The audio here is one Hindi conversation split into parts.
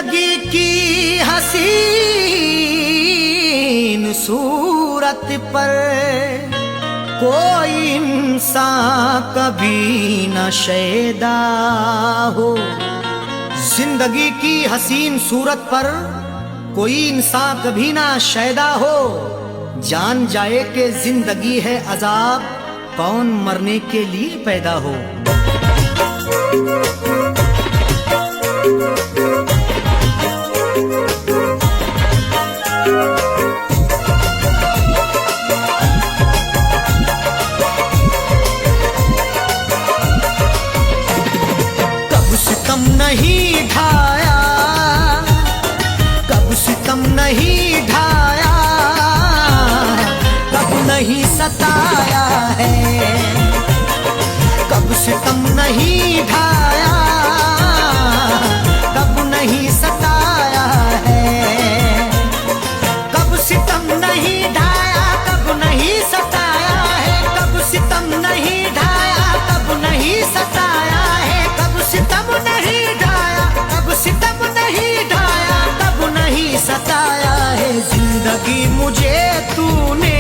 जिंदगी की हसीन सूरत पर कोई इंसान कभी न शैदा हो। जिंदगी की हसीन सूरत पर कोई इंसान कभी ना शैदा हो। जान जाए कि जिंदगी है अजाब, कौन मरने के लिए पैदा हो। कब सितम नहीं ढाया, कब सितम नहीं ढाया, कब नहीं सताया है। कब सितम नहीं ढाया, कब नहीं सताया है। कब सितम नहीं ढाया, कब नहीं सताया है। कब सितम नहीं ढाया, कब नहीं सताया है। कब सितम नहीं ढाया, कब सितम नहीं ढाया, कब नहीं सताया है। जिंदगी मुझे तूने,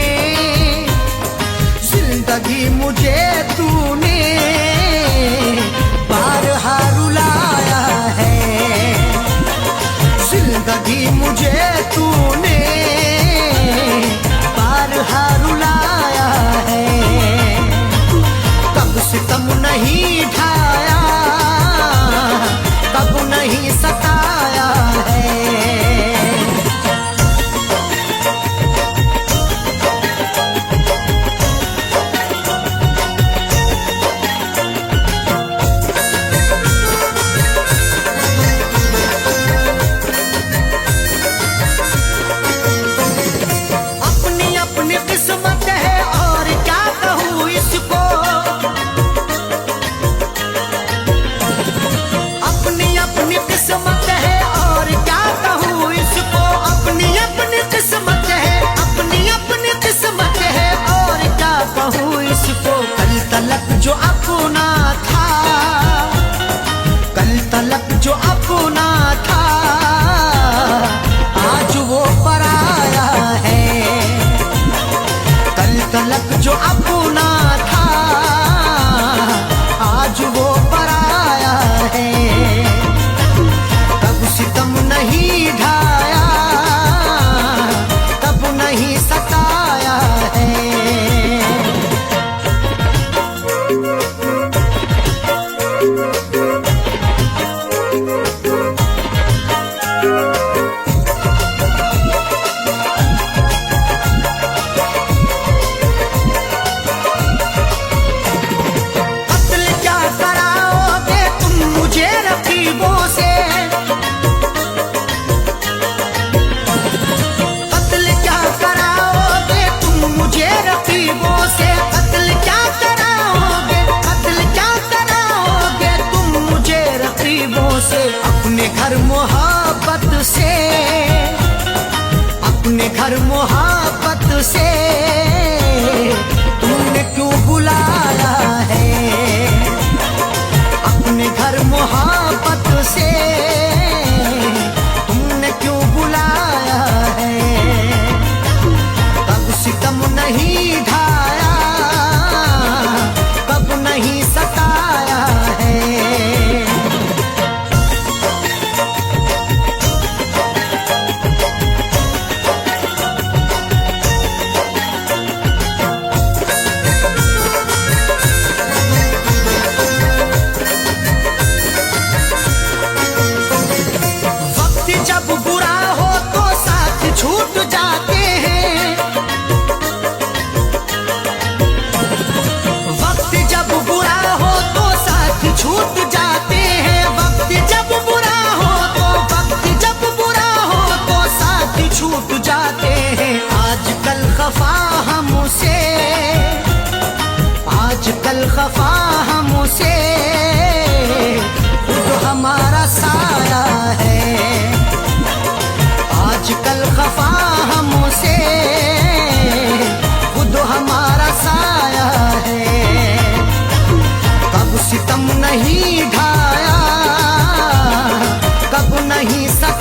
जिंदगी मुझे तूने बारहा रुलाया है। जिंदगी मुझे तूने बारहा रुलाया है। कब सितम नहीं ढाया, कब नहीं सताया है। किस्मत है और क्या कहूँ इसको, अपनी अपनी किस्मत है और क्या कहूँ इसको। अपनी अपनी किस्मत है, अपनी अपनी किस्मत है और क्या कहूँ इसको। कल तलक जो अपना था, कल तलक जो अपना था, आज वो पराया है। कल तलक जो अपना था, आज वो पराया है। कब सितम नहीं ढाया, कब नहीं सताया है। अपने घर मोहब्बत से, अपने घर मोहब्बत से तुमने क्यों बुलाया है। अपने घर मोहब्बत से तुमने क्यों बुलाया है। कब सितम नहीं ढाया, कब नहीं सताया है। छूट जाते हैं, वक्त जब बुरा हो तो साथ छूट जाते हैं। वक्त जब बुरा हो तो, वक्त जब बुरा हो तो साथ छूट जाते हैं। आजकल खफा हमसे, आजकल खफा हमसे खुद हमारा साया है। आजकल खफा हमसे खुद हमारा साया है। कब सितम नहीं ढाया, कब नहीं सताया।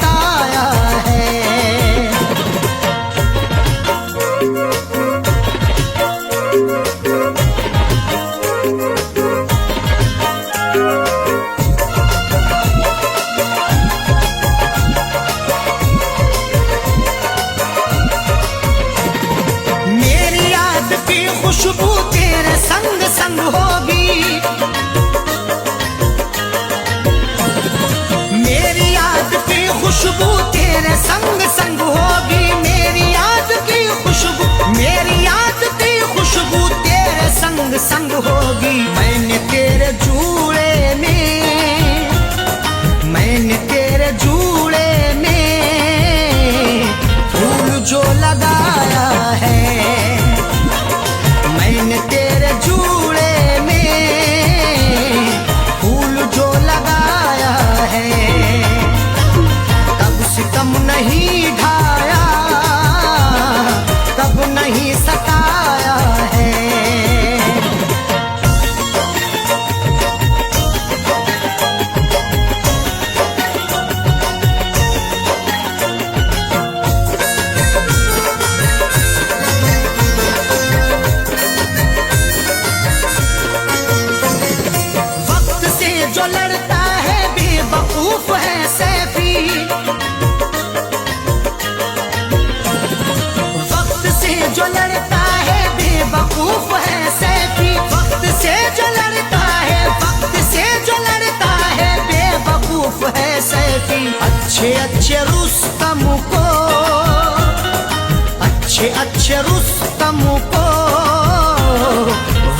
अच्छे अच्छे रुस्तम को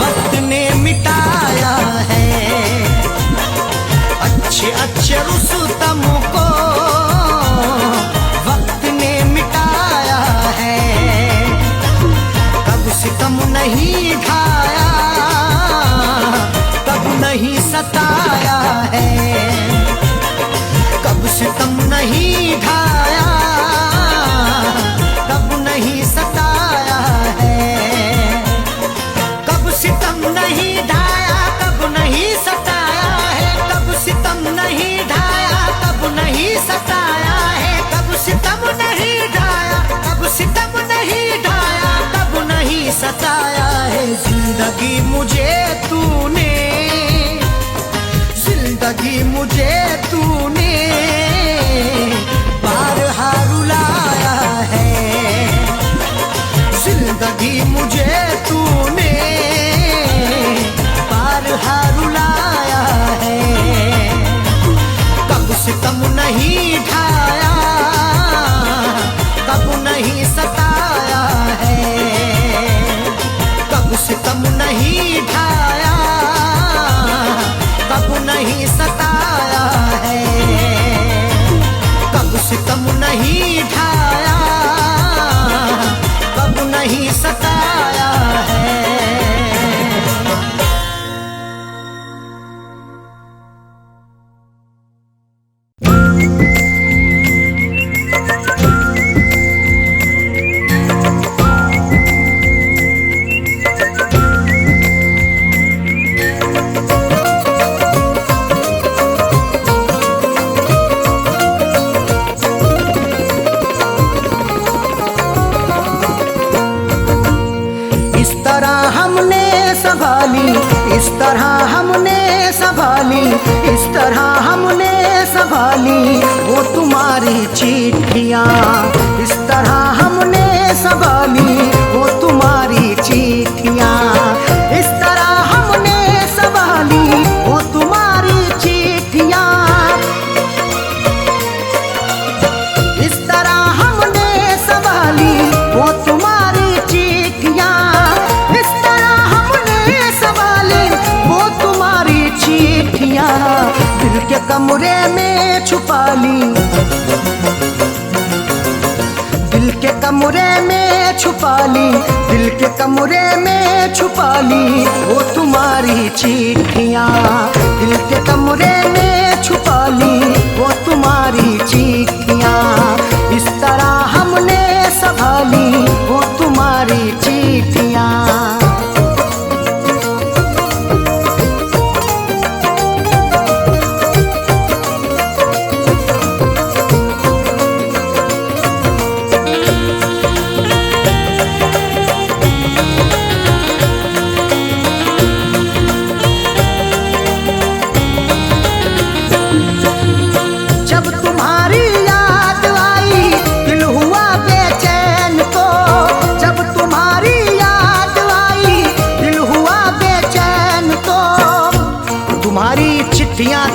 वक्त ने मिटाया है, अच्छे अच्छे रुस्तम को वक्त ने मिटाया है। कब सितम नहीं ढाया, कब नहीं सताया है, कब सितम नहीं ढाया, कब नहीं सताया है। कब सितम नहीं ढाया, कब नहीं सताया है, कब सितम नहीं ढाया, कब नहीं सताया है, कब सितम नहीं ढाया, कब सितम नहीं ढाया, कब नहीं सताया है। जिंदगी मुझे तूने, जिंदगी मुझे तूने बारहा रुलाया है, जिंदगी मुझे तूने बारहा रुलाया है। कब सितम नहीं ढाया, कब नहीं सताया है, कब सितम नहीं ढाया, कब नहीं सताया है, कब सितम नहीं ढाया, कब नहीं सताया है। इस तरह हमने संभाली, इस तरह हमने संभाली वो तुम्हारी चिट्ठियाँ, इस तरह हमने संभाली वो तुम्हारी चिट्ठियाँ, इस तरह हमने संभाली वो तुम्हारी चिट्ठियाँ, इस तरह हमने संभाली वो तुम्हारी चिट्ठियाँ, इस तरह हमने संभाली वो तुम्हारी चिट्ठियाँ। दिल के कमरे में छुपा ली, दिल के कमरे में छुपा ली, दिल के कमरे में छुपा ली वो तुम्हारी चिट्ठियाँ, दिल के कमरे में छुपा ली वो तुम्हारी चिट्ठियाँ। इस तरह हमने संभाली वो तुम्हारी चिट्ठियाँ।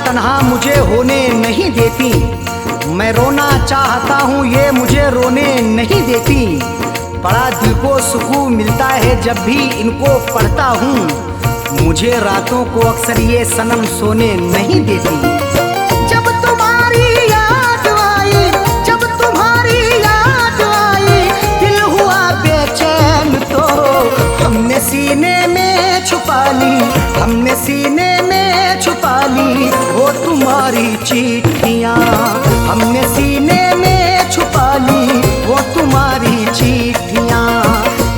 तन्हा मुझे होने नहीं देती, मैं रोना चाहता हूँ ये मुझे रोने नहीं देती। बड़ा दिल को सुकून मिलता है जब भी इनको पढ़ता हूँ, मुझे रातों को अक्सर ये सनम सोने नहीं देती। जब तुम्हारी याद आई, जब तुम्हारी याद आई, दिल हुआ बेचैन तो हमने सीने में छुपा ली, हमने सीने में छुपा ली वो तुम्हारी चिट्ठियाँ, हमने सीने में छुपा ली वो तुम्हारी चिट्ठियाँ।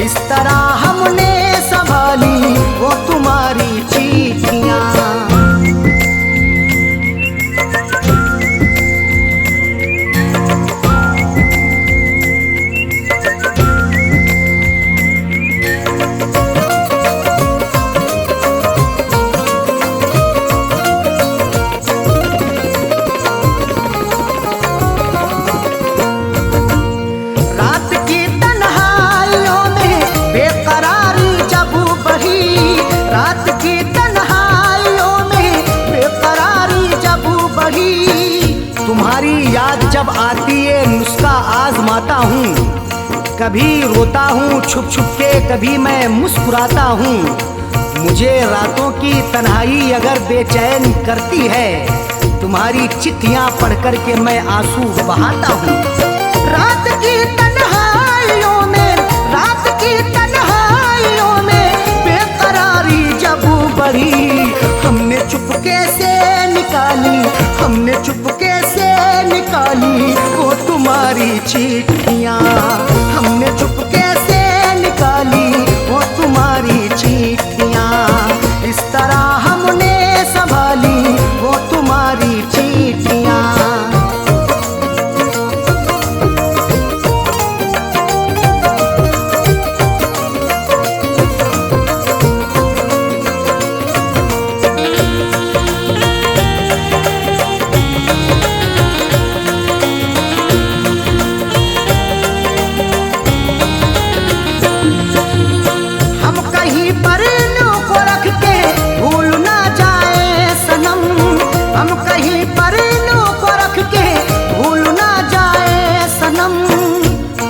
इस तरह हमने संभाली वो तुम्हारी चिट्ठियाँ। तुम्हारी याद जब आती है नुस्खा आजमाता हूँ, कभी रोता हूँ छुप छुप के, कभी मैं मुस्कुराता हूँ। मुझे रातों की तन्हाई अगर बेचैन करती है, तुम्हारी चिट्ठियाँ पढ़ कर के मैं आंसू बहाता हूँ। रात की तन्हाइयों में, रात की तन्हाइयों में बेकरारी जब बढ़ी, हमने चुपके से निकाली, हमने चुपके से निकाली वो तुम्हारी चिट्ठियाँ, हमने चुपके से निकाली वो तुम्हारी चिट्ठियाँ। इस तरह हमने संभाली वो तुम्हारी चिट्ठियाँ।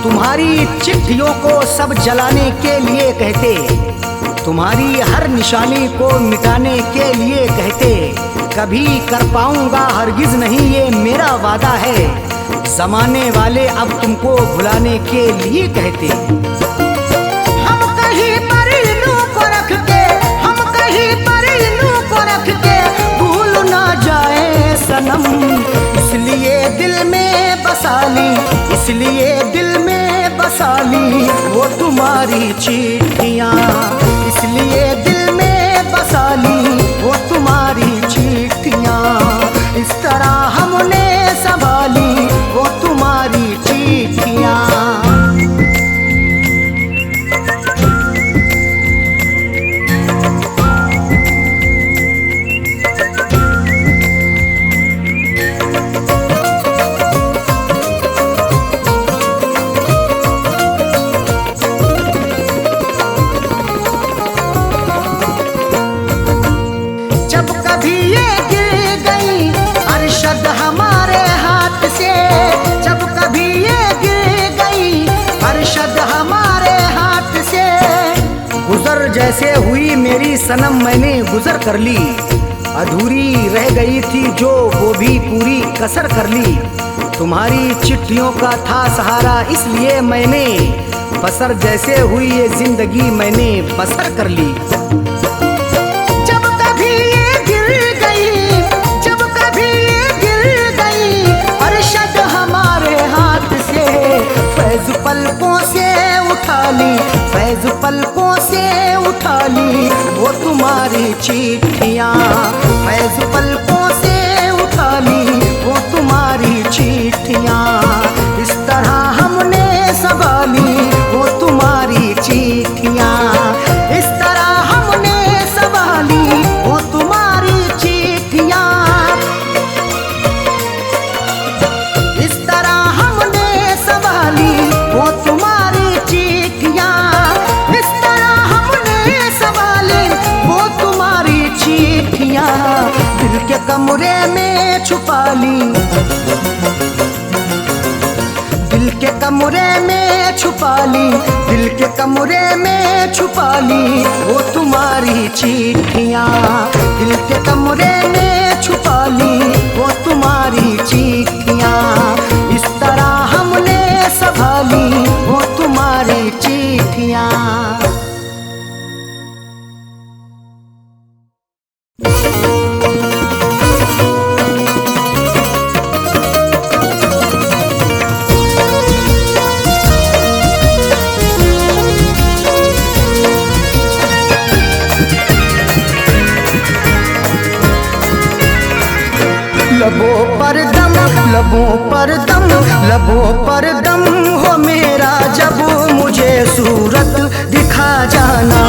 तुम्हारी चिट्ठियों को सब जलाने के लिए कहते, तुम्हारी हर निशानी को मिटाने के लिए कहते। कभी कर पाऊंगा हरगिज नहीं ये मेरा वादा है, जमाने वाले अब तुमको भुलाने के लिए कहते। हम कहीं पर इन्हों को रख के, हम कहीं पर इन्हों को रख के भूल ना जाए सनम, इसलिए दिल में बसा ली, इसलिए दिल में बसा ली वो तुम्हारी चिट्ठियाँ, इसलिए दिल में बसा ली वो तुम्हारी चिट्ठियाँ। इस तरह हमने संभाली वो तुम्हारी चिट्ठियाँ। जैसे हुई मेरी सनम मैंने गुजर कर ली, अधूरी रह गई थी जो वो भी पूरी कसर कर ली। तुम्हारी चिट्ठियों का था सहारा इसलिए मैंने बसर, जैसे हुई ये जिंदगी मैंने बसर कर ली। जब कभी ये गिर गई, जब कभी ये गिर गई अरशद हमारे हाथ से, फैज पलकों से उठा ली, फैज पलकों से उठा ली वो तुम्हारी चिट्ठियाँ, फैज पलकों से उठा ली वो तुम्हारी चिट्ठियाँ। इस तरह हमने संभाली वो तुम्हारी चिट्ठियाँ, इस तरह हमने संभाली वो तुम्हारी चिट्ठियाँ, इस तरह हमने संभाली वो तुम्हारी चिट्ठियाँ, इस तरह हमने संभाली वो तुम्हारी चिट्ठियाँ। दिल के कमरे में छुपा ली, दिल के कमरे में छुपा ली, दिल के कमरे में छुपा ली वो तुम्हारी चिट्ठियाँ, दिल के कमरे में छुपा ली वो तुम्हारी चिट्ठियाँ। इस तरह हमने संभाली वो तुम्हारी चिट्ठियाँ। लबों पर दम, लबों पर दम, लबों पर दम हो मेरा जब मुझे सूरत दिखा जाना।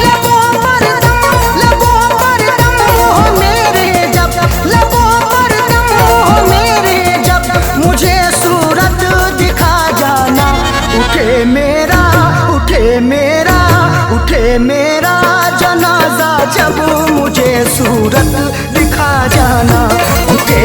लबों पर दम, लबों पर दम हो मेरे जब, लबों पर दम हो मेरे जब मुझे सूरत दिखा जाना। उठे मेरा, उठे मेरा, उठे मेरा जनाजा जब मुझे सूरत दिखा जाना। उठे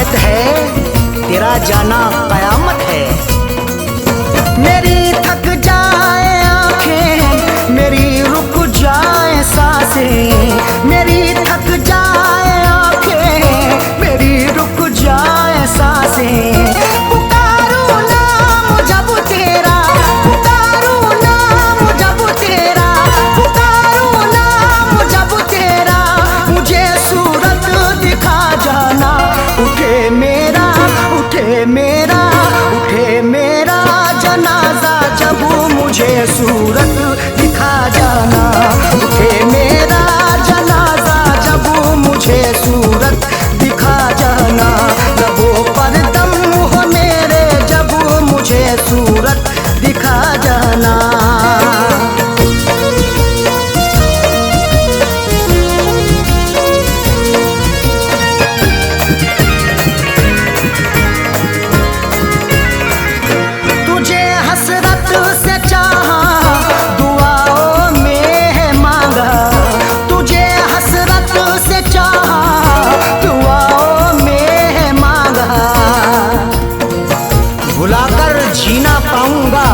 निहायत है, तेरा जाना कयामत है। मेरी थक जाए आंखें, मेरी रुक जाए सांसें, मेरी थक जाए आंखें, मेरी रुक जाए सांसें। पुकारूं नाम जब तेरा, पुकारूं नाम जब तेरा, पुकारूं नाम जब तेरा, मुझे सूरत दिखा जाना। उठे मेरा, उठे मेरा, उठे मेरा जनाजा जब मुझे सूरत दिखा जाना। उठे मेरा जनाजा जब मुझे सूरत दिखा जाना। लबों पर दम हो मेरे जब मुझे सूरत दिखा जाना। तुझे हसरत से चाहा, दुआओं में है मांगा। तुझे हसरत से चाहा, दुआओं में है मांगा। भुलाकर जीना पाऊंगा,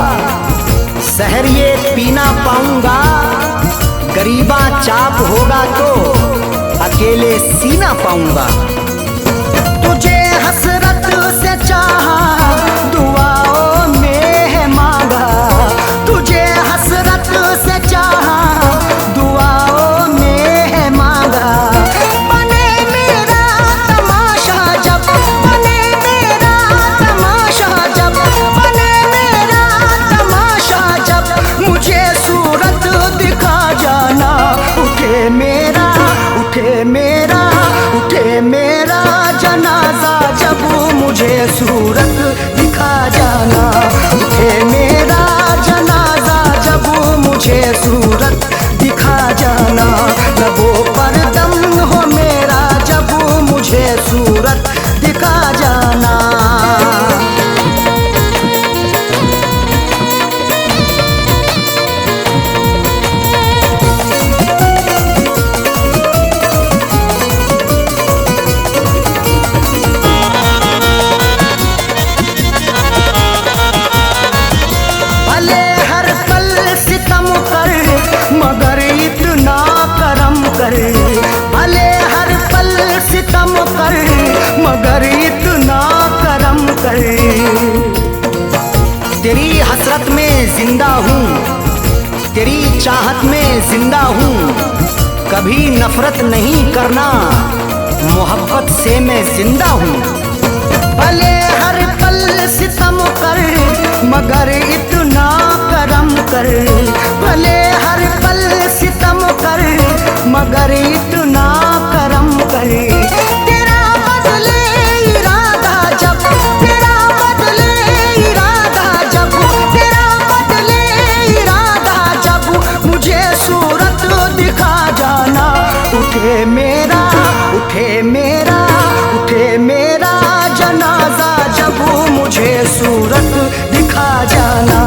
सहर ये पीना पाऊंगा। गरीबा चाक होगा तो अकेले सीना पाऊंगा। तुझे हसरत से चाहा, दुआओं में है मांगा। तुझे हसरत से चाहा, दुआओं में है मांगा। बने मेरा तमाशा जब, बने मेरा तमाशा जब, बने मेरा तमाशा जब, मुझे सूरत दिखा जाना। उठे मेरा, उठे मेरा, उठे मेरा जनाजा जब मुझे सूरत दिखा जाना। उठे मेरा जनाजा जब मुझे सूरत दिखा जाना। लबों पर दम हो मेरा जब मुझे सूरत दिखा जाना। भले हर पल सितम कर, मगर इतना करम कर। भले हर पल सितम कर, मगर इतना करम कर। तेरी हसरत में जिंदा हूँ, तेरी चाहत में जिंदा हूँ। कभी नफरत नहीं करना, मोहब्बत से मैं जिंदा हूँ। भले हर पल सितम कर, मगर इतना करम कर। भले हर पल सितम कर, मगर इतना करम कर। तेरा बदले इरादा जब, तेरा बदले इरादा जब, तेरा बदले इरादा जब, मुझे सूरत दिखा जाना। उठे मेरा, उठे मेरा, उठे मेरा जनाजा जब मुझे सूरत दिखा जाना।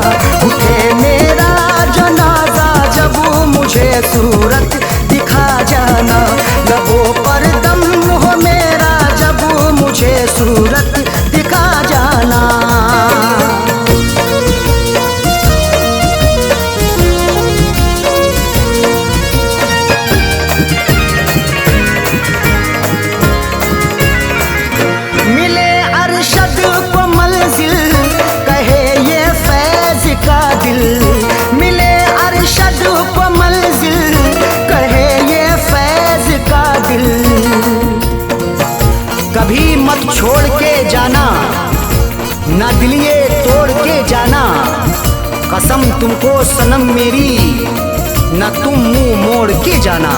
उठे मेरा जनाजा जब मुझे सूरत दिखा जाना। लबों पर दम हो मेरा जब मुझे सूरत दिखा जाना। मिले अरशद को मंजिल, कहे ये फैज का दिल। मिले अरशद को मंजिल, कहे ये फैज का दिल। कभी मत छोड़ के जाना, ना दिल ये तोड़ के जाना। कसम तुमको सनम मेरी, ना तुम मुंह मोड़ के जाना।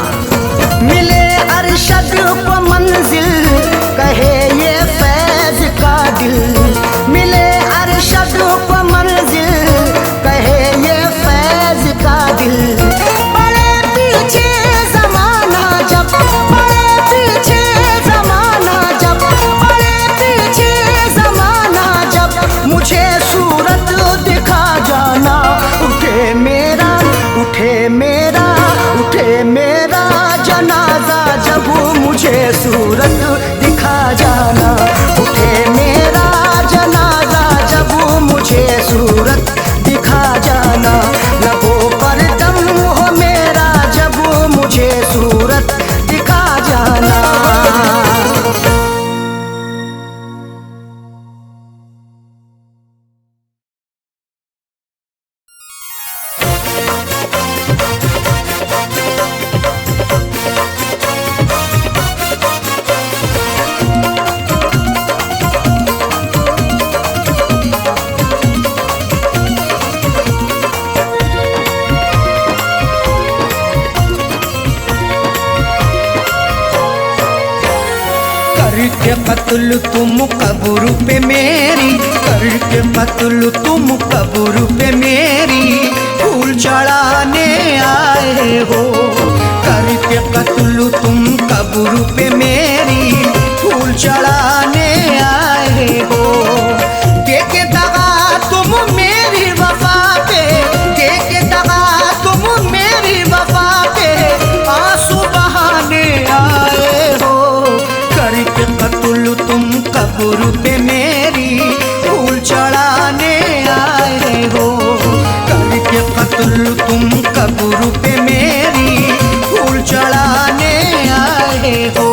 मिले अरशद को मंजिल, कहे ये फैज का दिल। मिले अरशद को मंजिल, कहे ये फैज का दिल। बड़े पीछे जमाना जब, बड़े पीछे जमाना जब, बड़े पीछे जमाना जब, मुझे सूरत दिखा जाना। उठे मेरा, उठे मेरा, उठे मेरा जनाजा जब मुझे सूरत दिखा जाना। करके कत्ल तुम कब्र पे मेरी, करके कत्ल तुम कब्र पे मेरी फूल चढ़ाने आए हो। करके कत्ल तुम कब्र पे मेरी फूल चढ़ाने आए हो। देके दगा तुम मेरी वफा पे, देके दगा तुम मेरी वफा पे आंसू बहाने आए हो। करके कत्ल तुम कब्र पे मेरी फूल चढ़ाने आए हो। करके कत्ल तुम कब्र पे मेरी फूल चढ़ाने आए हो।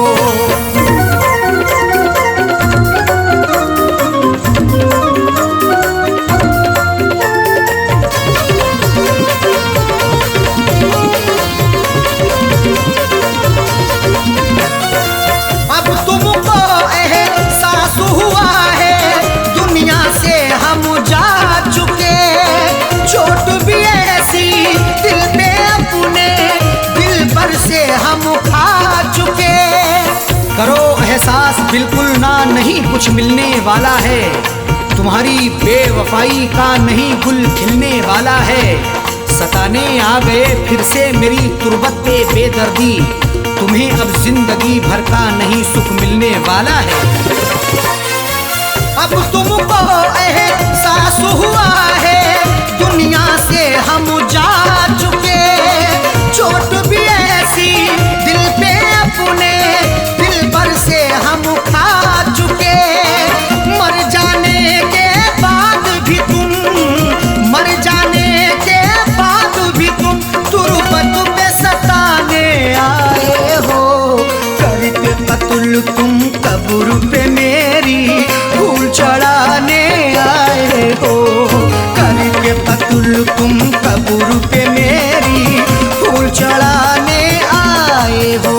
अब तुमको एहसास हुआ है दुनिया से हम जा चुके, चोट भी ऐसी दिल पे अपने दिल पर से हम खा चुके। करो एहसास बिल्कुल ना, नहीं कुछ मिलने वाला है, तुम्हारी बेवफाई का नहीं गुल खिलने वाला है। सताने आ गए फिर से मेरी तुरबत पे बेदर्दी, तुम्हें अब जिंदगी भर का नहीं सुख मिलने वाला है। अब तुमको एहसास हुआ है दुनिया से हम जा चुके, चोट भी ऐसी दिल पे अपने दिल पर से हम खा चुके। मर जाने के बाद भी तुम, मर जाने के बाद भी तुम तुरबत पे सताने आए हो। करके कत्ल तुम कब्र पे मेरी फूल चढ़ाने आए हो। करके कत्ल तुम कब्र पे मेरी फूल चढ़ाने आए हो।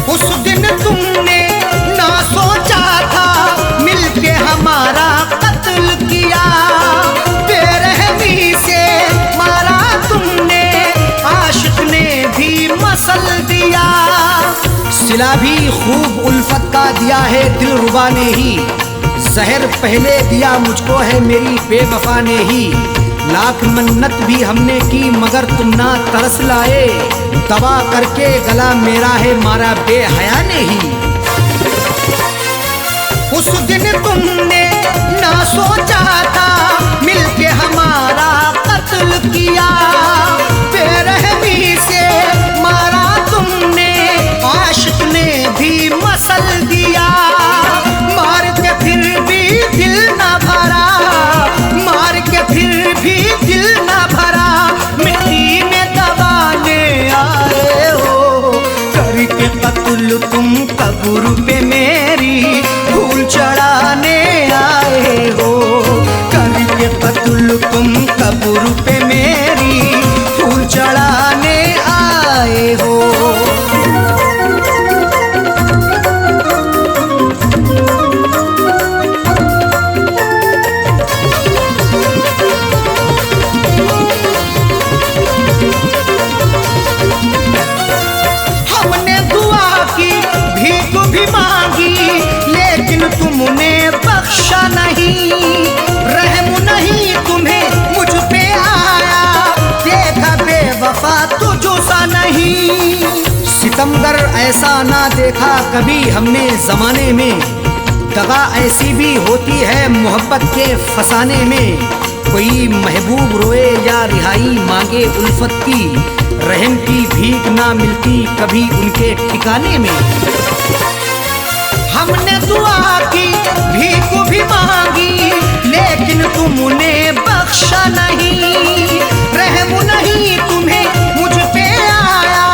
उस दिन तुमने ना सोचा था मिलके हमारा कत्ल किया, बेरहमी से मारा तुमने आशिक ने भी मसल दिया। सिला भी खूब उल्फत का दिया है दिलरुबा ने ही, जहर पहले दिया मुझको है मेरी बेवफा ने ही। लाख मन्नत भी हमने की मगर तुम ना तरस लाए, दबा करके गला मेरा है मारा बेहया ने ही। उस दिन तुमने ना सोचा था मिलके हमारा कत्ल किया, बेरहमी से मारा तुमने आशिक ने भी मसल दिया। मार के फिर भी दिल ना भरा, मार के फिर भी दिल ना भरा, मिट्टी में दबाने आए हो। करके कत्ल तुम कब्र पे मेरी फूल चढ़ाने आए हो। करके कत्ल तुम कब्र पे मेरी फूल चढ़ाने आए हो। हमने दुआ की भीख भी मांगी लेकिन तुमने बख्शा नहीं, रहम नहीं तुम्हें मुझ पे आया, देखा बेवफा तुझसा नहीं। सितमगर ऐसा ना देखा कभी हमने जमाने में, दगा ऐसी भी होती है मोहब्बत के फसाने में। कोई महबूब रोए या रिहाई मांगे उल्फत की, रहम की भीख ना मिलती कभी उनके ठिकाने में। हमने दुआ की भीख भी मांगी लेकिन तुमने बख्शा नहीं, रहम नहीं तुम्हें मुझ पे आया,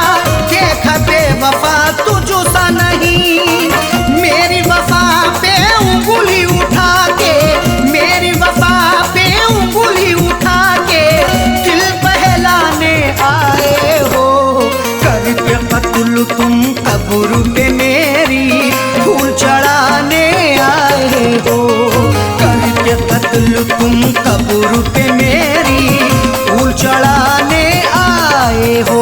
देखा बेवफा तुझसा नहीं। मेरी वफा पे उंगली उठा के, मेरी वफा पे उंगली उठा के दिल बहला कत्ल तुम कब्र पे मेरी फूल चढ़ाने आए हो, करके कत्ल तुम कब्र पे मेरी फूल चढ़ाने आए हो।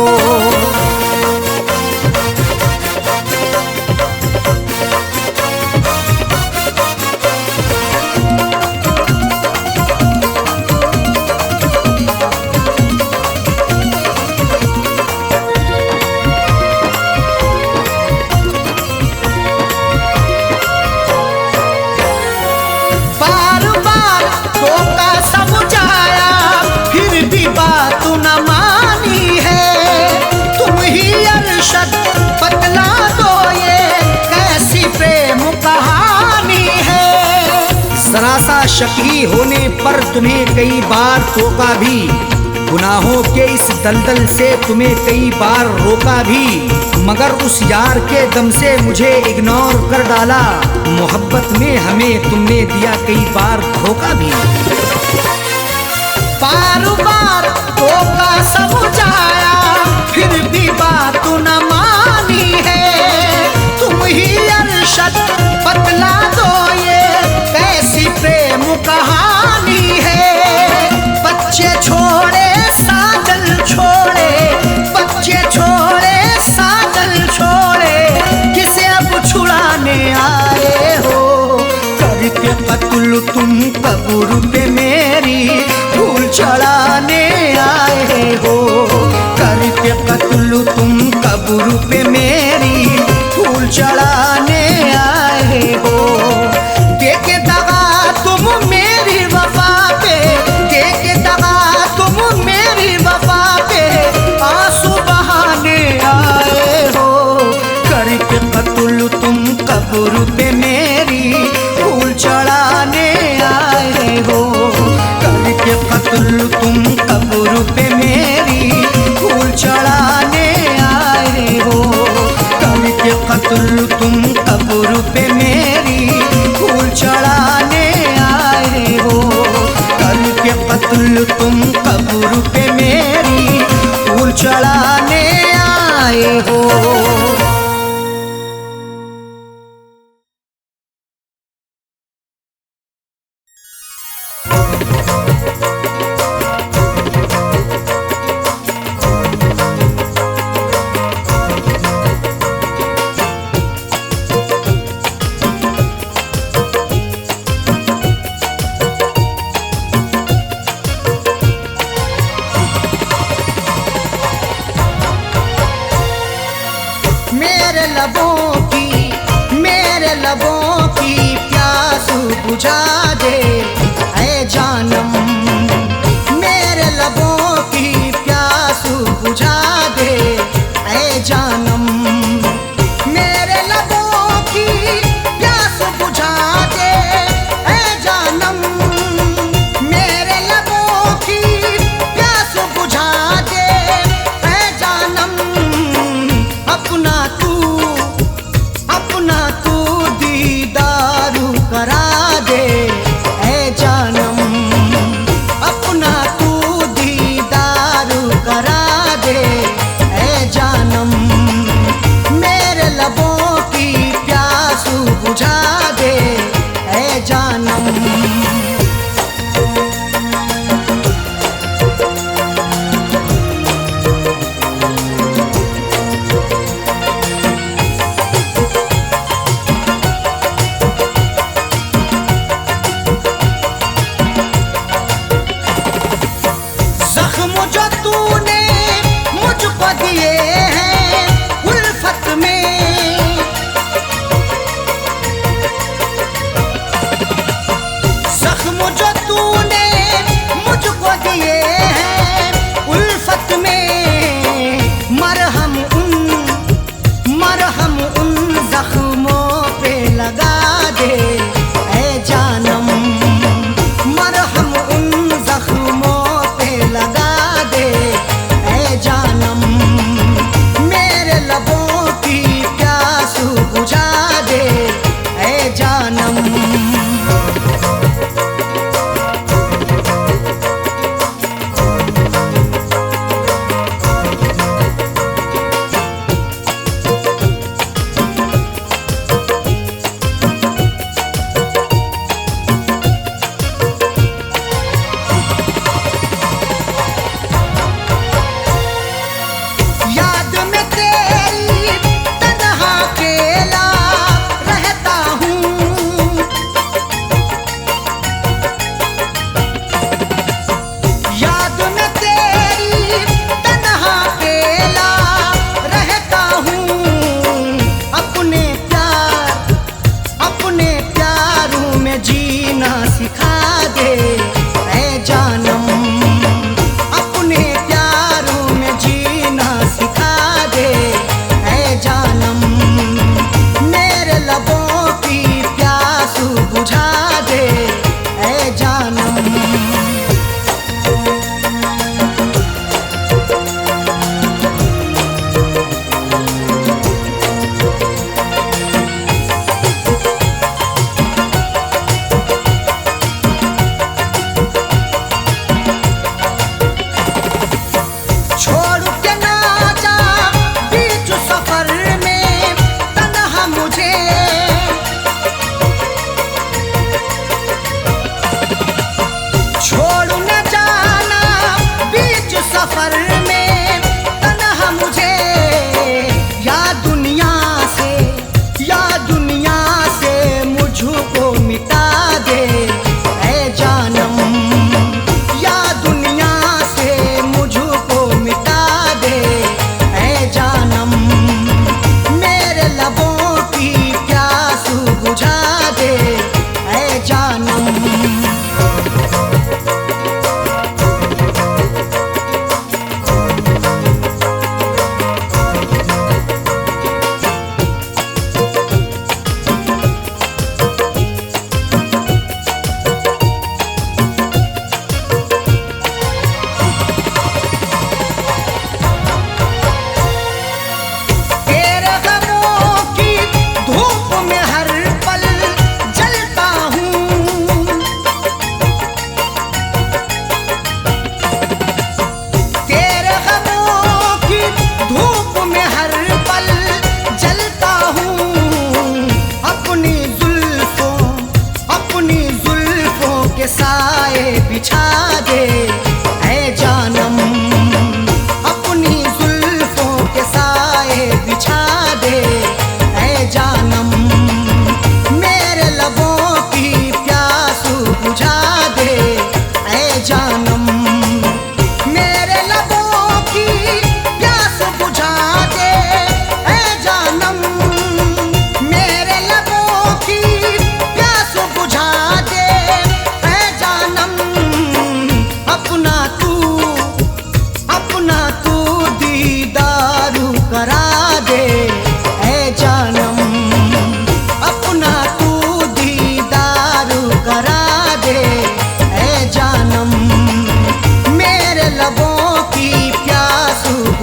सरासा शकी होने पर तुम्हें कई बार टोका भी, गुनाहों के इस दलदल से तुम्हें कई बार रोका भी, मगर उस यार के दम से मुझे इग्नोर कर डाला। मोहब्बत में हमें तुमने दिया कई बार धोखा भी। बार बार धोखा समझाया फिर भी बात न मानी है, तुम ही अरशद बतला दो ये कैसी प्रेम कहानी है। बच्चे छोड़े साजल छोड़े, बच्चे छोड़े साजल छोड़े, किसे अब छुड़ाने आए हो, करके कत्ल तुम कब्र पे मेरी फूल चढ़ाने आए हो, करके कत्ल तुम कब्र पे मेरी फूल चढ़ाने आए हो। देके दगा तुम मेरी वफा पे, देके दगा तुम मेरी वफा पे, आंसू बहाने आए हो, करके कत्ल तुम कब्र पे मेरी फूल चढ़ाने आए हो, करके कत्ल तुम कब्र पे मेरी फूल चढ़ाने आए हो, करके कत्ल तुम कब्र पे मेरी फूल चढ़ाने आए हो, करके कत्ल तुम कब्र पे मेरी फूल चढ़ाने आए हो। मेरे लबों की प्यास बुझा दे ऐ जानम, मेरे लबों की प्यास बुझा दे ऐ जानम, मेरे लबों की प्यास बुझा दे ऐ जानम, मेरे लबों की प्यास बुझा दे ऐ जानम, अपना तू दीदारू करा दे ऐ जानम, अपना तू दीदारू करा दे।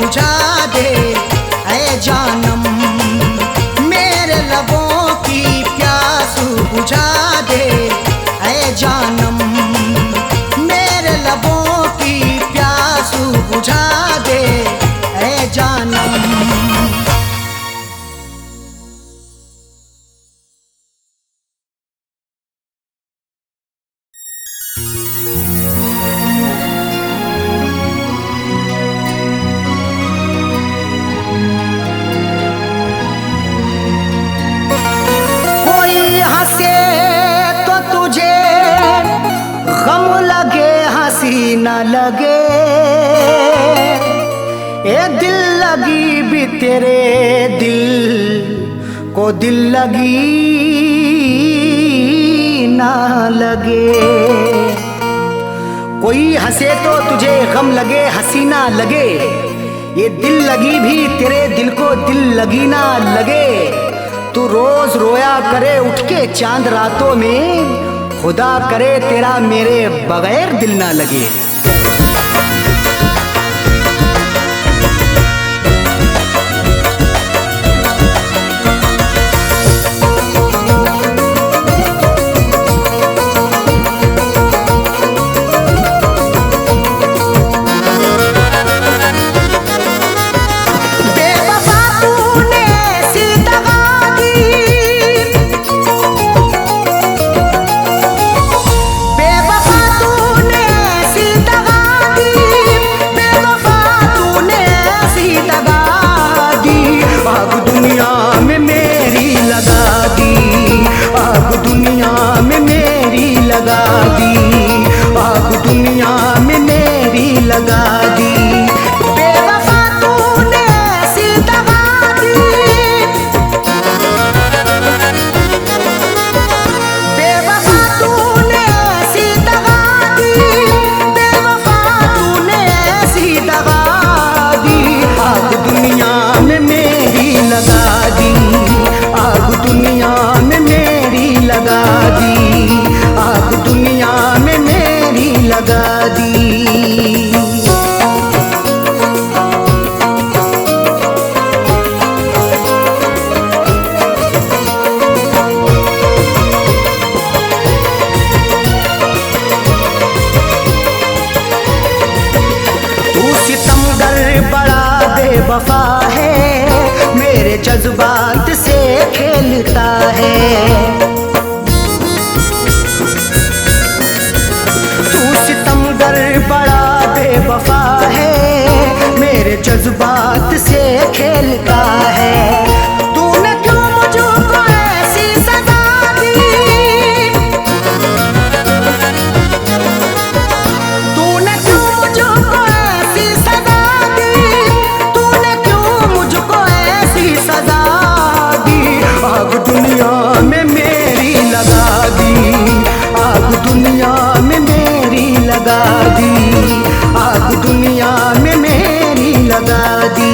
बुझा दे ऐ जानम, मेरे लबों की प्यास बुझा दे ऐ जानम, मेरे लबों की प्यास बुझा दे ऐ जानम। न लगे ए दिल लगी भी तेरे दिल को दिल लगी ना लगे। कोई हंसे तो तुझे गम लगे हंसी ना लगे, ये दिल लगी भी तेरे दिल को दिल लगी ना लगे। तू रोज रोया करे उठ के चांद रातों में, खुदा करे तेरा मेरे बगैर दिल ना लगे। वफा है मेरे जज्बात से खेलता है, तू सितमगर बड़ा बेवफा है मेरे जज्बात से खेलता है। तूने क्यों मुझको ऐसी सजा दी, तूने क्यों मुझको ऐसी सजा दी, सजा दी। आग दुनिया में मेरी लगा दी, आग दुनिया में मेरी लगा दी, आग दुनिया में मेरी लगा दी।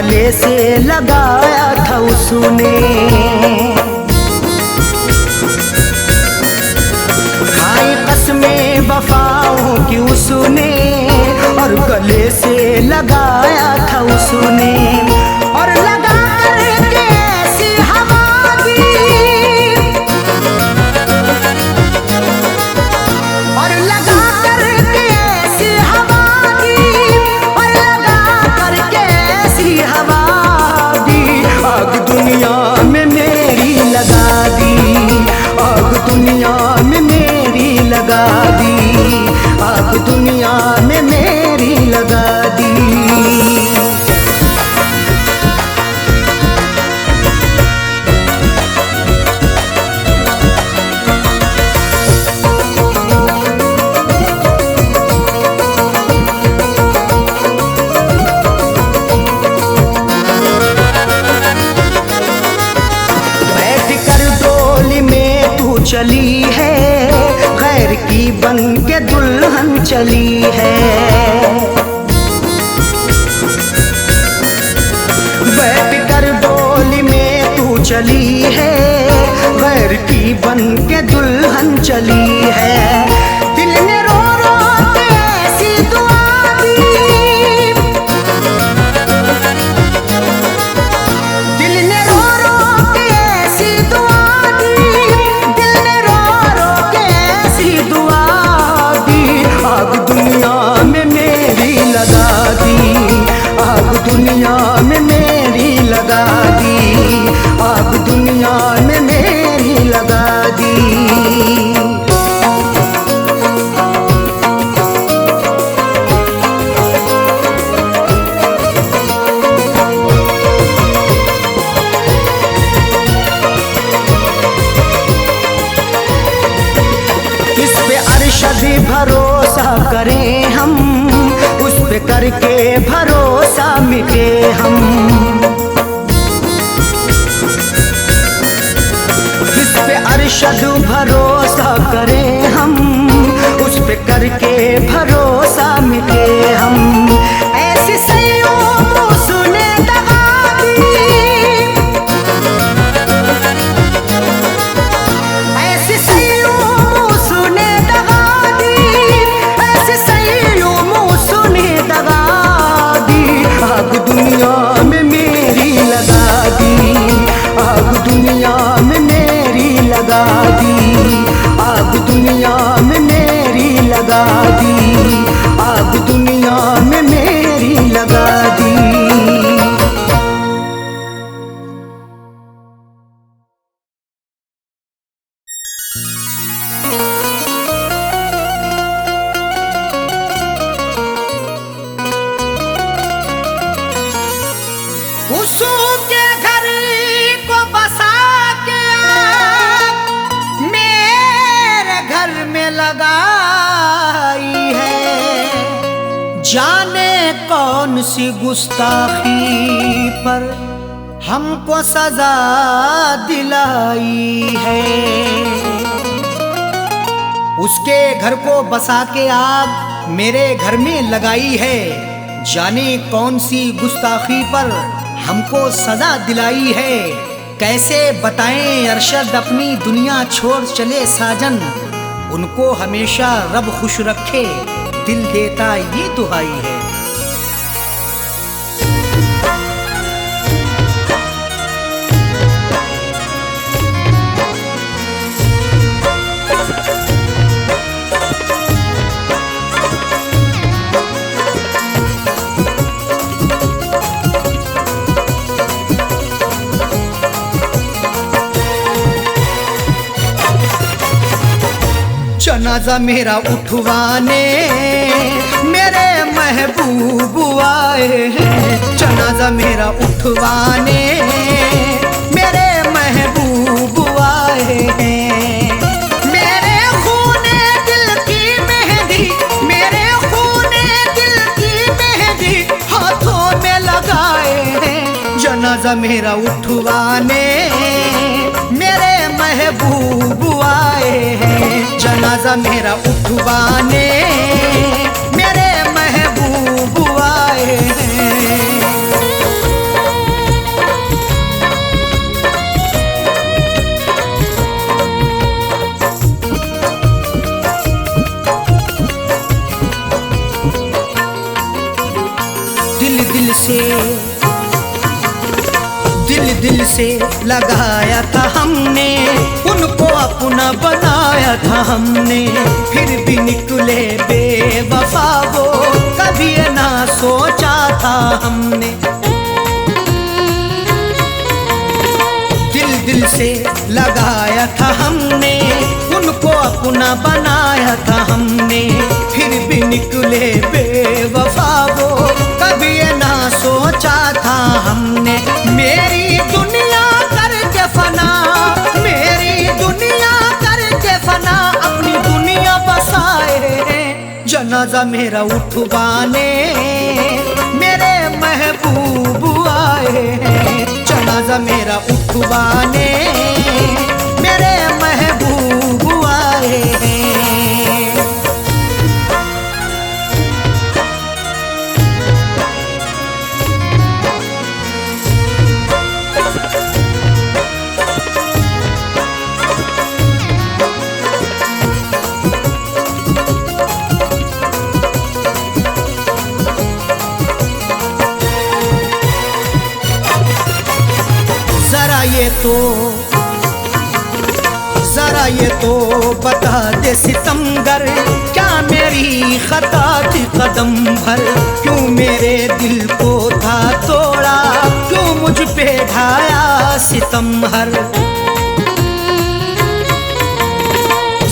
गले से लगाया था उसने। खाई कसमें वफाओं की उसने और गले से लगाया था उसने। और लगा करके ऐसी हवा दी, और लगा करके ऐसी हवा दी, और लगा करके ऐसी हवा दी। आग दुनिया में मेरी लगा दी, आग दुनिया में मेरी लगा दी, आग दुनिया में मेरी लगा दी। चली है गैर की बन के दुल्हन चली है। बैठ कर डोली में तू चली है गैर की बन के दुल्हन चली है। दिल ने रो रो के ऐसी दुआ दी, दिल ने रो रो के ऐसी दुआ आग दुनिया में मेरी लगा दी, आग दुनिया में मेरी लगा दी, आग दुनिया में मेरी लगा दी। किस पे अरशद भरोसा करें हम, उस पे करके भरोसा मिटे हम। किस पे अरशद भरोसा करें हम, उस पे करके भरोसा मिटे हम। ऐसी सैयों सुने दगा दी, ऐसी सैयों सुने दगा दी, ऐसी सैयों सुने दगा दी। आग दुनिया में मेरी लगा दी, आग दुनिया में मेरी लगा दी, आग दुनिया में मेरी लगा दी, आग दुनिया में मेरी लगा दी। उसके घर को बसा के आग मेरे घर में लगाई है। जाने कौन सी गुस्ताखी पर हमको सजा दिलाई है। उसके घर को बसा के आग मेरे घर में लगाई है। जाने कौन सी गुस्ताखी पर हमको सजा दिलाई है। कैसे बताएं अरशद अपनी दुनिया छोड़ चले साजन, उनको हमेशा रब खुश रखे दिल देता ये दुहाई है। जनाजा मेरा उठवाने मेरे महबूब आए हैं। जनाजा मेरा उठवाने मेरे महबूब आए हैं। मेरे खूने दिल की मेहंदी, मेरे खूने दिल की मेहंदी हाथों में लगाए हैं। जनाजा मेरा उठवाने मेरे महबूब आए हैं। जनाजा मेरा उठवाने मेरे महबूब आए हैं। दिल से लगाया था हमने, उनको अपना बनाया था हमने, फिर भी निकले बेवफा वो, कभी ना सोचा था हमने। दिल से लगाया था हमने, उनको अपना बनाया था हमने, फिर भी निकले बेवफा वो, कभी ना सोचा था हमने। मेरी दुनिया करके फना, मेरी दुनिया करके फना, अपनी दुनिया बसाए, जनाजा मेरा उठवाने मेरे महबूब आए हैं, जनाजा मेरा उठवाने मेरे महबूब आए हैं। जरा ये तो बता दे सितमगर, क्या मेरी खता थी कदम भर, क्यों मेरे दिल को था तोड़ा, क्यों मुझ पे ढाया सितम हर।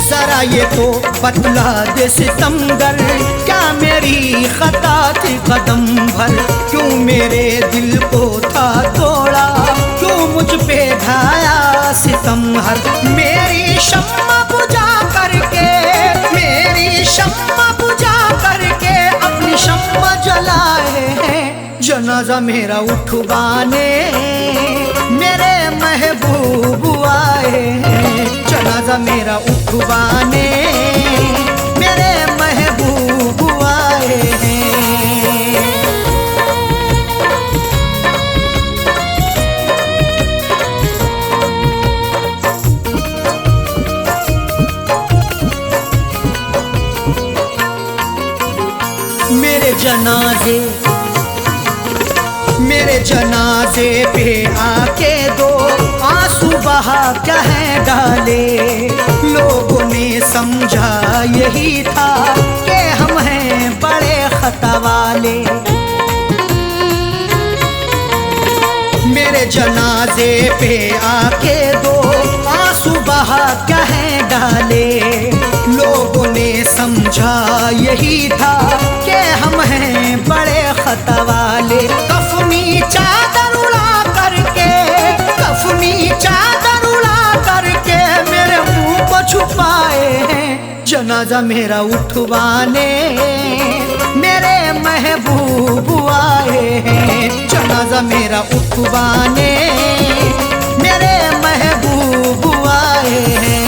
जरा ये तो बतला दे सितमगर, क्या मेरी खता थी कदम भर, क्यों मेरे दिल को था तोड़ा, क्यों मुझ पे ढाया सितम हर। मेरी शम्मा बुझा करके, मेरी शम्मा बुझा करके, अपनी शम्मा जलाए हैं, जनाजा मेरा उठवाने मेरे महबूब आए हैं, जनाजा मेरा उठवाने मेरे महबूब आए हैं। मेरे जनाजे पे आके दो आंसू बहा कह डाले, लोगों ने समझा यही था कि हम हैं बड़े खता वाले। मेरे जनाजे पे आके दो आंसू बहा कह डाले, लोगों ने समझा यही था कि हम हैं बड़े खता वाले। कफनी चादर उड़ा करके, कफनी चादर उड़ा करके, मेरे मुंह को छुपाए हैं, जनाजा मेरा उठवाने मेरे महबूब आए हैं, जनाजा मेरा उठवाने मेरे महबूब आए हैं।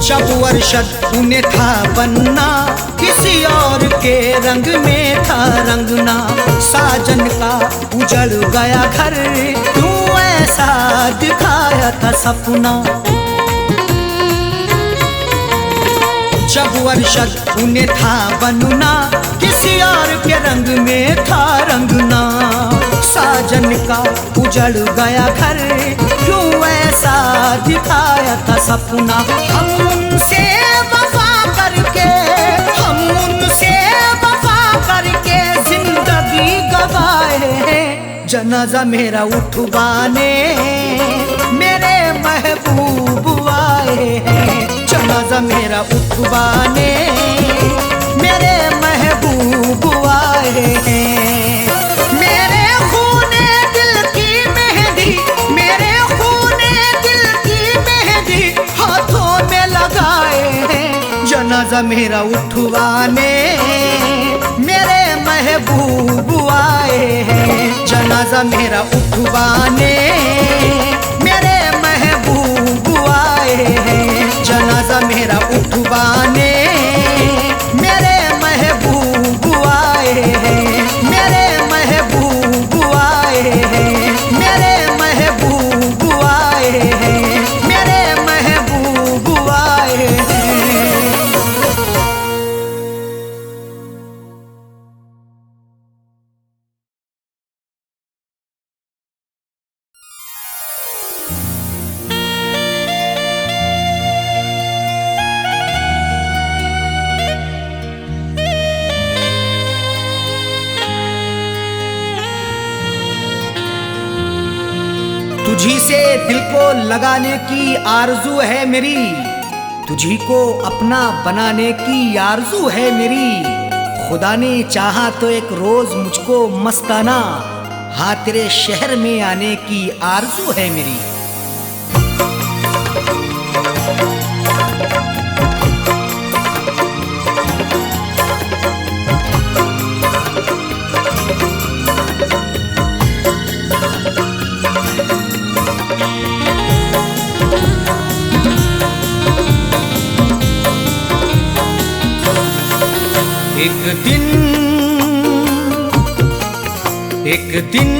जब अरशद उन्हें था बनना, किसी और के रंग में था रंगना, साजन का उजड़ गया घर, क्यों ऐसा दिखाया था सपना। जब अरशद उन्हें था बनना, किसी और के रंग में था रंगना, साजन का उजड़ गया घर, क्यों ऐसा दिखाया था सपना। हम उनसे वफा करके, हम उनसे वफा करके जिंदगी गवाए हैं, जनाजा मेरा उठवाने मेरे महबूब आए हैं, जनाजा मेरा उठवाने मेरे महबूब आए हैं। मेरे खूने दिल की मेहंदी, मेरे खूने दिल की मेहंदी हाथों में लगाए हैं, जनाजा मेरा उठवाने मेरे महबूब आए हैं, जनाजा मेरा उठवाने मेरे महबूब आए से दिल को लगाने की आरजू है मेरी, तुझी को अपना बनाने की आरजू है मेरी। खुदा ने चाहा तो एक रोज मुझको मस्ताना, हाँ तेरे शहर में आने की आरजू है मेरी। एक दिन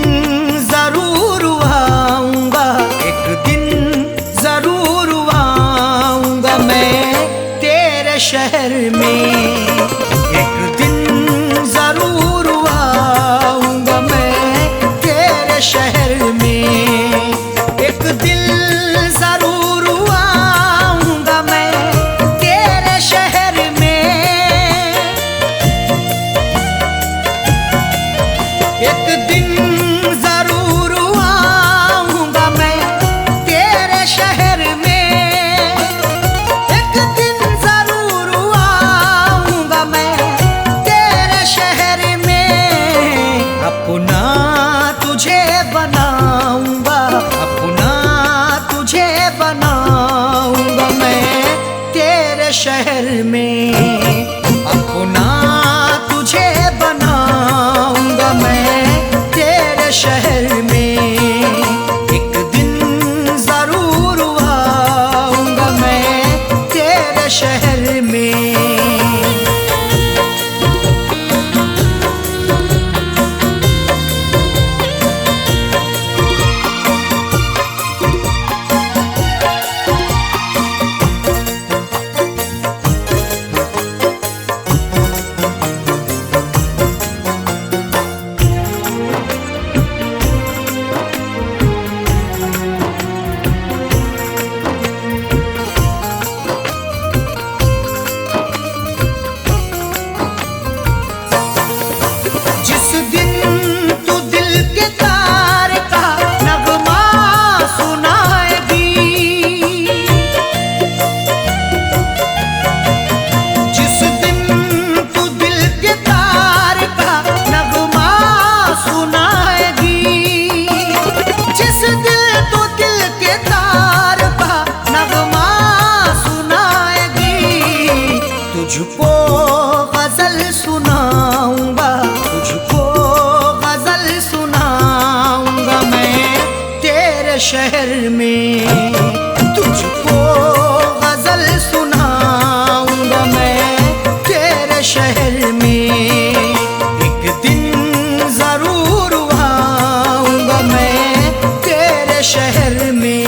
जरूर आऊंगा, एक दिन जरूर आऊंगा मैं तेरे शहर में। एक दिन जरूर आऊंगा मैं तेरे शहर में। एक दिल जरूर आऊंगा मैं तेरे शहर में। एक दिन जरूर आऊंगा मैं तेरे शहर में। एक दिन जरूर आऊंगा मैं तेरे शहर में। अपना तुझे बनाऊंगा, अपना तुझे बनाऊंगा मैं तेरे शहर में। अपना तुझे बनाऊंगा मैं तेरे शहर में। एक दिन जरूर आऊंगा मैं तेरे शहर में। तुझको गजल सुनाऊंगा, तुझको गजल सुनाऊंगा मैं तेरे शहर में। तुझको गजल सुनाऊंगा मैं तेरे शहर में। एक दिन जरूर आऊंगा मैं तेरे शहर में।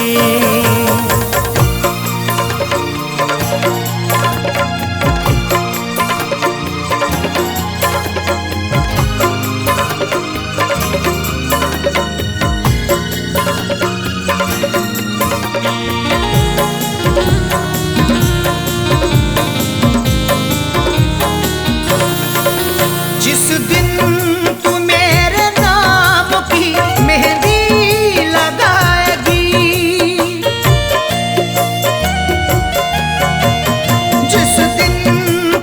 जिस दिन तू मेरे नाम की मेहंदी लगाएगी, जिस दिन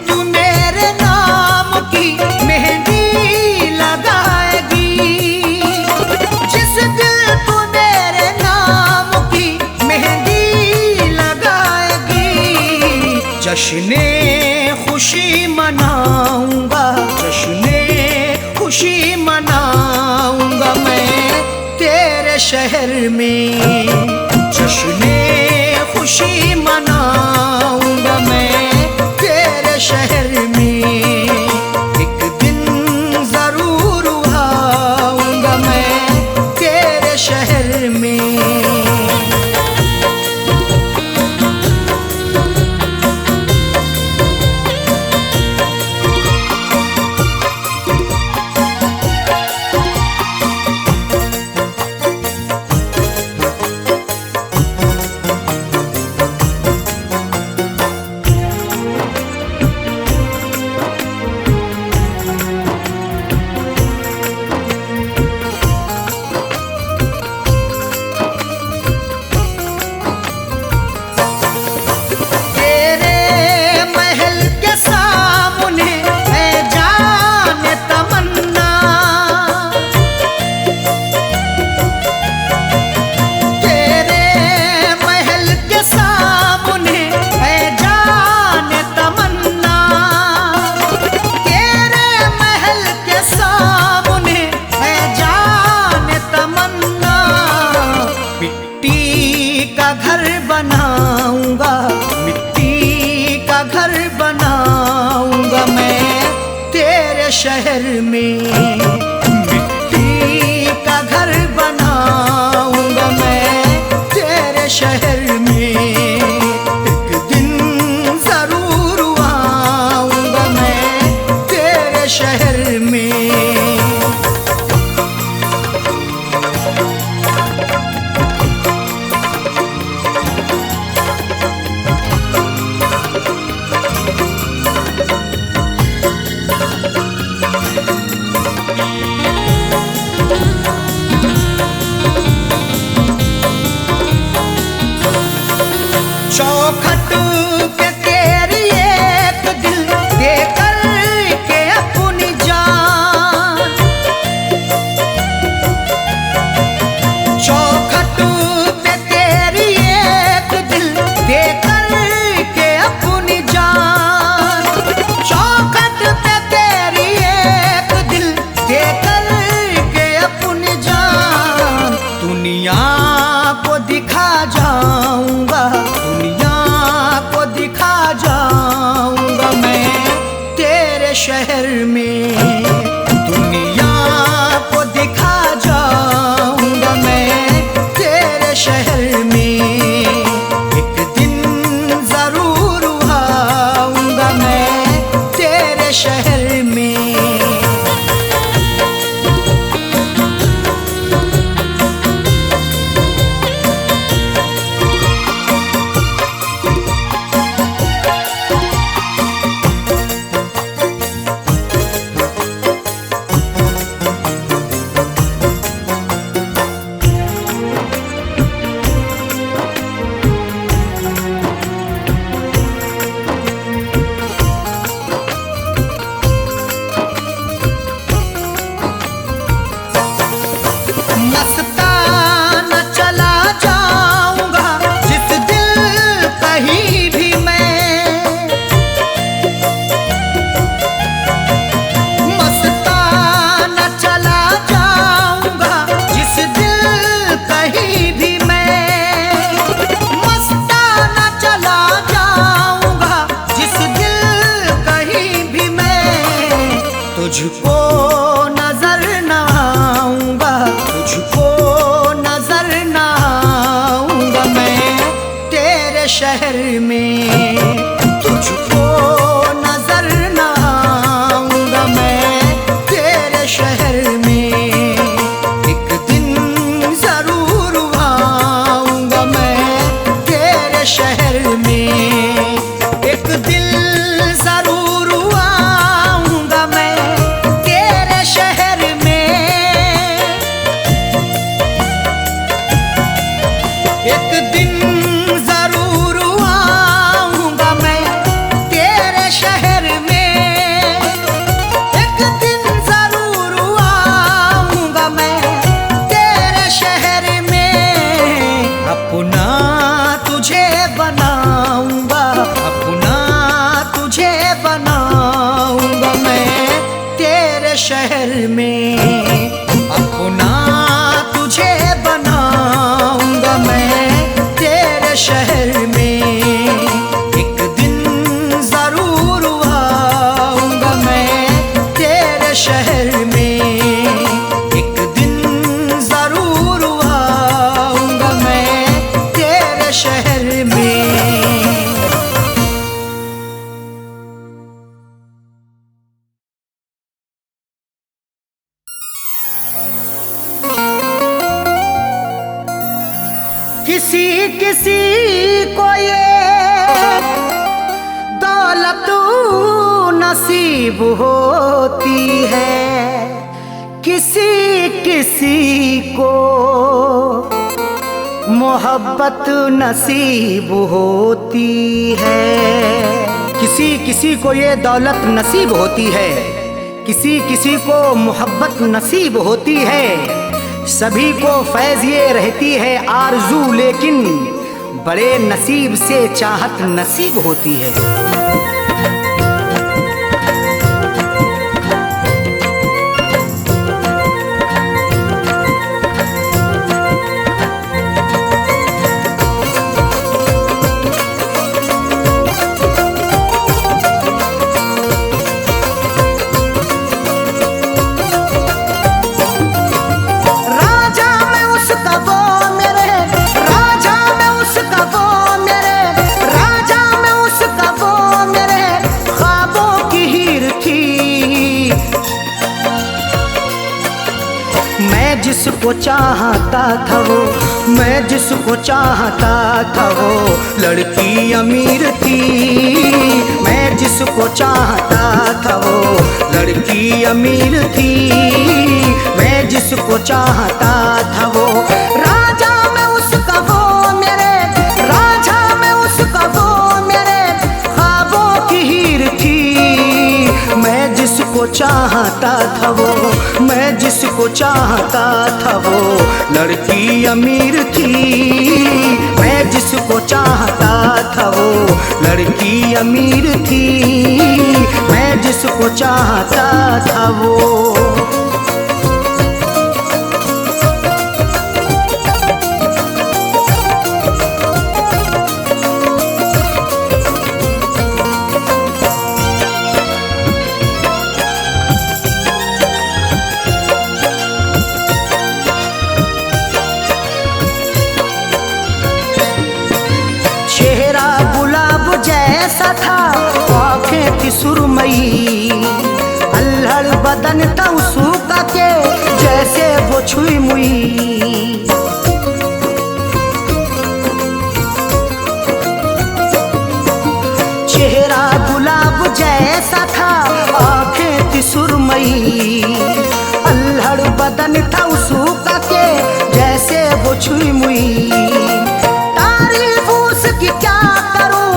तू मेरे नाम की मेहंदी लगाएगी, जिस दिन तू मेरे नाम की मेहंदी लगाएगी, जश्ने खुशी मनाऊंगा, जश्ने खुशी मनाऊंगा मैं तेरे शहर में। जश्ने खुशी मनाऊंगा मैं तेरे शहर में। एक दिन जरूर आऊंगा मैं तेरे शहर में। शहर में मिट्टी का घर बनाऊंगा मैं तेरे शहर में। एक दिन जरूर आऊंगा मैं तेरे शहर में। चौखट पे तेरी एक दिल दे कर के अपनी जान, चौखट पे तेरी एक दिल दे कर के अपनी जान, चौखट पे तेरी एक दिल दे कर के अपनी जान। दुनिया को दिखा जाऊंगा, दुनिया को दिखा जाऊंगा मैं तेरे शहर में। दुनिया को दिखा जाऊंगा मैं तेरे शहर में। एक दिन जरूर आऊंगा मैं तेरे शहर में। मस्ताना चला जाऊंगा जिस दिल कहीं भी मैं, मस्ताना चला जाऊंगा जिस दिल कहीं भी मैं, मस्ताना चला जाऊंगा जिस दिल कहीं भी मैं। तुझको नजर न आऊंगा, तुझको नजर न आऊंगा मैं तेरे शहर में। तुझको नजर न आऊंगा मैं तेरे शहर में। एक दिन जरूर आऊंगा मैं तेरे शहर में। एक दिन जरूर आऊंगा मैं तेरे शहर में। एक दिन जरूर आऊंगा मैं तेरे शहर में। एक दिन जरूर आऊंगा मैं तेरे शहर में। अपना तुझे बनाऊंगा, अपना तुझे बनाऊंगा मैं तेरे शहर में। अपना तुझे बनाऊंगा मैं तेरे शहर में। एक दिन जरूर आऊंगा मैं तेरे शहर में। एक दिन जरूर आऊंगा मैं तेरे शहर में। किसी किसी को ये दौलत नसीब होती है, किसी किसी को मोहब्बत नसीब होती है। किसी किसी को ये दौलत नसीब होती है, किसी किसी को मोहब्बत नसीब होती है। सभी को फैज़ ये रहती है आरज़ू, लेकिन बड़े नसीब से चाहत नसीब होती है। जिसको चाहता था वो, मैं जिसको चाहता था वो लड़की अमीर थी। मैं जिसको चाहता था वो लड़की अमीर थी। मैं जिसको चाहता था वो राजा में उसका वो मेरे, राजा में उसका वो मेरे ख्वाबों की हीर थी। मैं जिसको चाहता था वो, मैं जिसको चाहता था वो लड़की अमीर थी। मैं जिसको चाहता था वो लड़की अमीर थी। मैं जिसको चाहता था वो। चेहरा गुलाब जैसा था, आँखें थी सुरमई, अल्हड़ बदन था उसका के जैसे वो छुई मुई। चेहरा गुलाब जैसा था, आँखें थी सुरमई, अल्हड़ बदन था उसका के जैसे वो छुई मुई। तारीफ उसकी क्या करूं,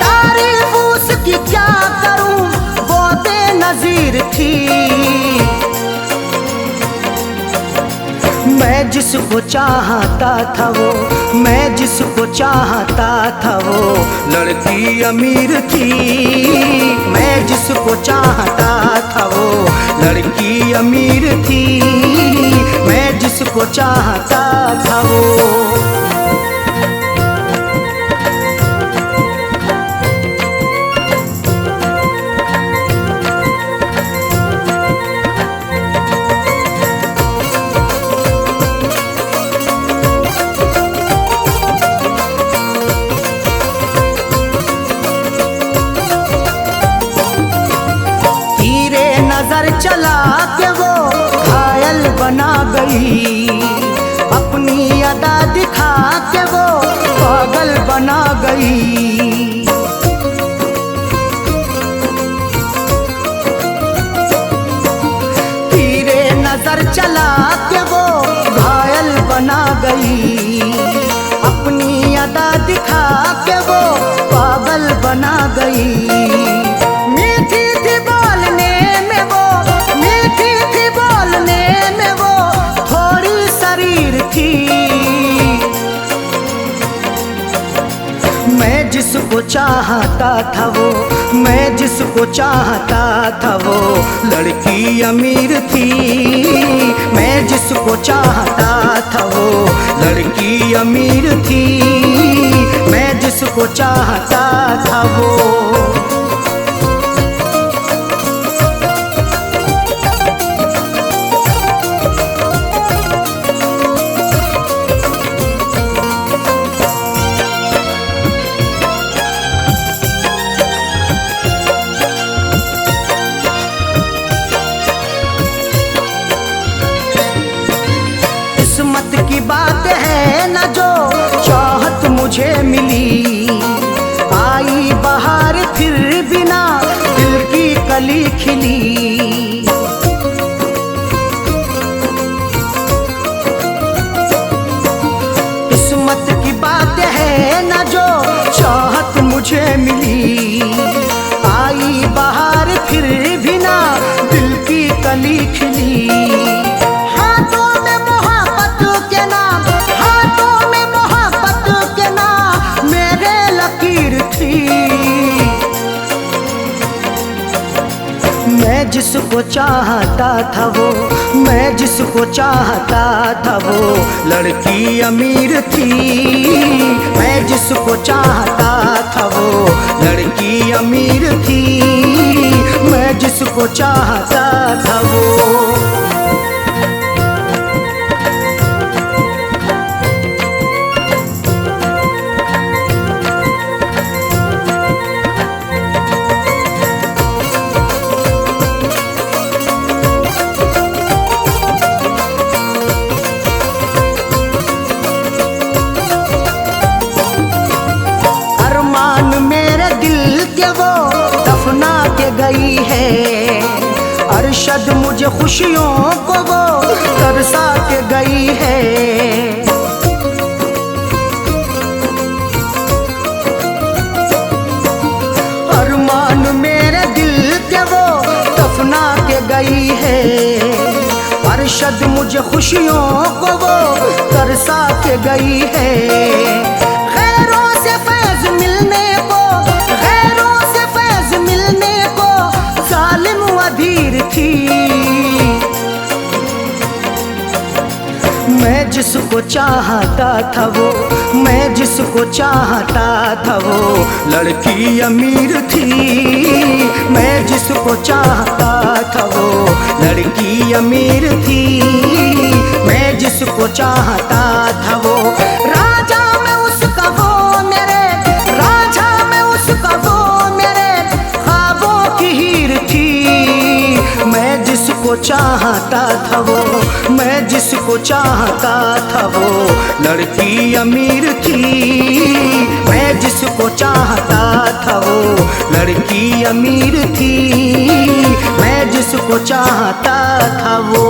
तारीफ उसकी क्या करूं, वो बेनज़ीर थी। मैं जिसको चाहता था वो, मैं जिसको चाहता था वो लड़की अमीर थी। मैं जिसको चाहता था वो लड़की अमीर थी। मैं जिसको चाहता था वो। नजर चला के वो घायल बना गई, अपनी अदा दिखा के वो पागल बना गई। तीरे नजर चला के वो घायल बना गई, अपनी अदा दिखा के वो पागल बना गई। मैं जिसको चाहता था वो, मैं जिसको चाहता था वो लड़की अमीर थी। मैं जिसको चाहता था वो लड़की अमीर थी। मैं जिसको चाहता था वो। किस्मत की बात है न जो चाहत मुझे मिली, आई बहार फिर बिना दिल की कली खिली। किस्मत की बात है न जो चाहत मुझे मिली, आई बहार फिर बिना दिल की कली खिली। मैं जिसको चाहता था वो, मैं जिसको चाहता था वो लड़की अमीर थी। मैं जिसको चाहता था वो लड़की अमीर थी। मैं जिसको चाहता था वो। के वो दफना के गई है। अरशद मुझे खुशियों को वो तरसा के गई है। अरमान मेरे दिल के वो दफना के गई है। अरशद मुझे खुशियों को वो तरसा के गई है। गैरों से फैज मिलने को, गैरों से फैज मिलने को जालिम अधीर थी। मैं जिसको चाहता था वो, मैं जिसको चाहता था वो लड़की अमीर थी। मैं जिसको चाहता था वो लड़की अमीर थी। मैं जिसको चाहता था वो राजा में उसका वो मेरे, राजा में उसका वो मेरे ख्वाबों की हीर थी। मैं जिसको चाहता था वो, मैं जिसको चाहता था वो लड़की अमीर थी। मैं जिसको चाहता था वो लड़की अमीर थी। मैं जिसको चाहता था वो